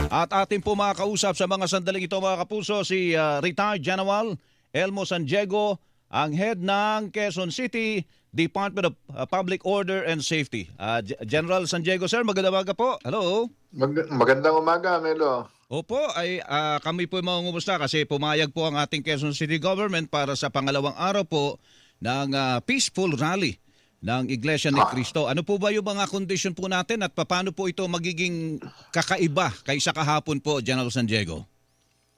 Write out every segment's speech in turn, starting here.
At ating po makakausap sa mga sandaling ito mga kapuso si Retired General Elmo San Diego, ang head ng Quezon City Department of Public Order and Safety. General San Diego, sir, magandang umaga po. Hello. Magandang umaga, Melo. Opo, ay kami po mangungumusta kasi pumayag po ang ating Quezon City Government para sa pangalawang araw po ng peaceful rally ng Iglesia ni Cristo. Ano po ba yung mga kondisyon po natin at paano po ito magiging kakaiba kaysa kahapon po, General San Diego?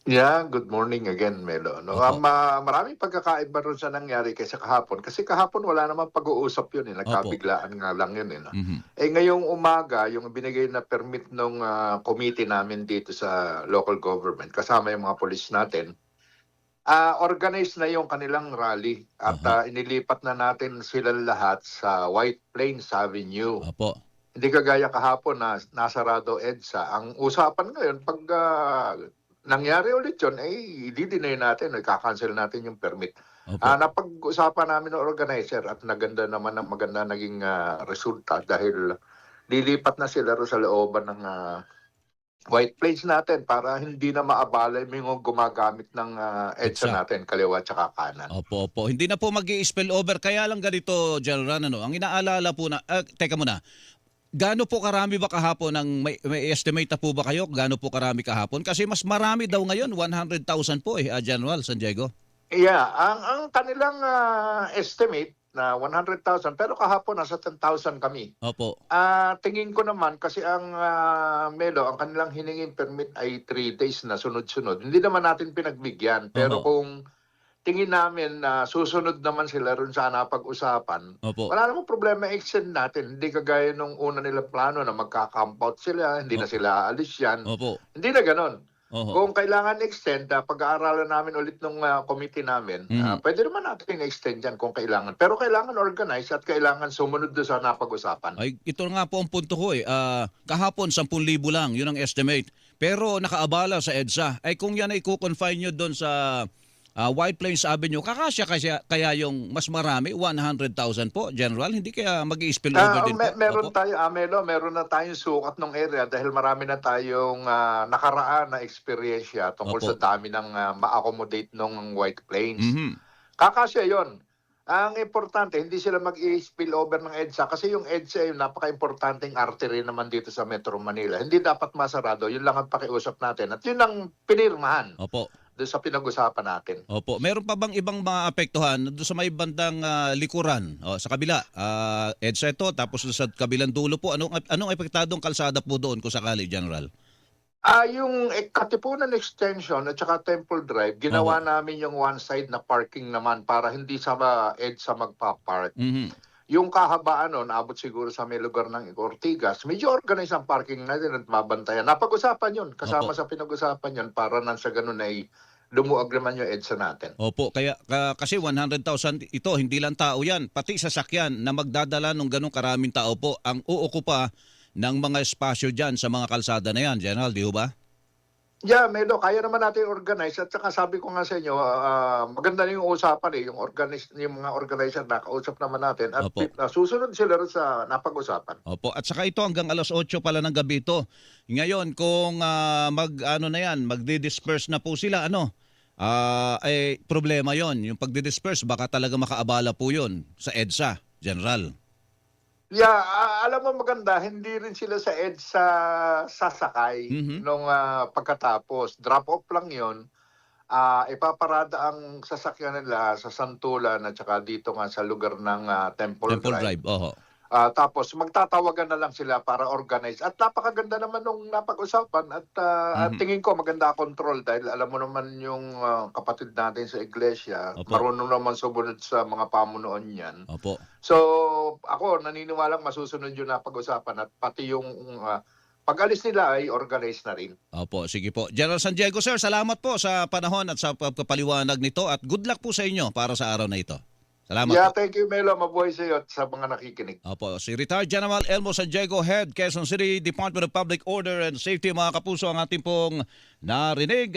Yeah, good morning again, Melo. No, Opo. maraming pagkakaiba ron sa nangyari kaysa kahapon. Kasi kahapon wala namang pag-uusap yun. Opo. Nagkabiglaan nga lang yun. No? Mhm. Ngayong umaga, yung binigay na permit ng committee namin dito sa local government, kasama yung mga polis natin, organized na yung kanilang rally at inilipat na natin sila lahat sa White Plains Avenue. Opo. Hindi kagaya kahapon na nasarado EDSA. Ang usapan ngayon, pag nangyari ulit yun, i-deny natin, i-cancel natin yung permit. Opo. Napag-usapan namin ng organizer at maganda naging resulta dahil lilipat na sila ro sa looban ng White Plains natin para hindi na maabala yung gumagamit ng EDSA natin, kaliwa at saka kanan. Opo, opo. Hindi na po mag-i-spill over. Kaya lang ganito, General, ang inaalala po na, teka muna, gaano po karami ba kahapon, may estimate na po ba kayo? Gaano po karami kahapon? Kasi mas marami daw ngayon, 100,000 po General San Diego. Yeah, ang kanilang estimate na 100,000, pero kahapon nasa 10,000 kami. Opo. Tingin ko naman kasi ang Melo, ang kanilang hiningin permit ay 3 days na sunod-sunod. Hindi naman natin pinagbigyan, pero kung tingin namin na susunod naman sila ron sa napag-usapan, Opo. wala namang problema, extend natin. Hindi kagaya nung una nilang plano na magka-camp out sila, hindi na sila aalis yan. Opo. Hindi na ganon. Oho. Kung kailangan extend, pag-aaralan namin ulit ng committee namin, pwede naman natin extend yan kung kailangan. Pero kailangan organize at kailangan sumunod doon sa napag-usapan. Ay, ito nga po ang punto ko kahapon 10,000 lang, yun ang estimate. Pero nakaabala sa EDSA. Ay kung yan ay kukonfine nyo doon sa White Plains Avenue, kaya yung mas marami, 100,000 po, General. Hindi kaya mag-i-spill over din po? Meron tayo, Amelo, meron na tayong sukat ng area dahil marami na tayong nakaraan na eksperyensya tungkol sa dami ng ma-accommodate ng White Plains. Kakasya yon. Ang importante, hindi sila mag-i-spill over ng EDSA kasi yung EDSA ay napaka-importanteng artery naman dito sa Metro Manila. Hindi dapat masarado. Yun lang ang pakiusap natin. At yun ang pinirmahan. Opo. Doon sa pinag-usapan natin. Opo. Meron pa bang ibang mga apektuhan doon sa may bandang likuran? Sa kabila, EDSA ito, tapos sa kabilang dulo po, anong epektadong kalsada po doon kung sakali, General? Yung Katipunan Extension at saka Temple Drive, ginawa namin yung one side na parking naman para hindi sa EDSA magpa-park. Yung kahabaan nun, naabot siguro sa may lugar ng Ortigas, medyo organized ang parking natin at mabantayan. Napag-usapan yun, kasama sa pinag-usapan yun para nang sa ganun ay lumuag naman yung EDSA natin. Opo, kaya kasi 100,000 ito, hindi lang tao yan, pati sasakyan na magdadala ng ganong karaming tao po ang uukupa ng mga espasyo dyan sa mga kalsada na yan, General, di ba? Yeah, Melo, kaya naman natin organize at saka sabi ko nga sa inyo, maganda na yung usapan yung mga organizer na kausap naman natin at susunod sila rin sa napag-usapan. Opo, at saka ito hanggang alas 8 pala ng gabi ito. Ngayon, kung magdi-disperse na po sila, ay problema yon. Yung pagdi-disperse, baka talaga makaabala po yon sa EDSA, General. Yeah, alam mo maganda, hindi rin sila sa EDSA sasakay nung pagkatapos. Drop-off lang yon. Ipaparada ang sasakyan nila sa Santulan at saka dito nga sa lugar ng Temple Drive. Oho. Tapos magtatawagan na lang sila para organize. At napakaganda naman nung napag-usapan at tingin ko maganda control dahil alam mo naman yung kapatid natin sa iglesia, marunong naman sumunod sa mga pamunuan niyan. Opo. So ako naniniwalang masusunod yung napag-usapan at pati yung pag-alis nila ay organized na rin. Opo, sige po. General San Diego, sir, salamat po sa panahon at sa pagpapaliwanag nito at good luck po sa inyo para sa araw na ito. Salamat po. Thank you, Melo. Mabuhay sa iyo at sa mga nakikinig. Opo, si Retired General Elmo San Diego, Head, Quezon City Department of Public Order and Safety, mga kapuso, ang ating pong narinig.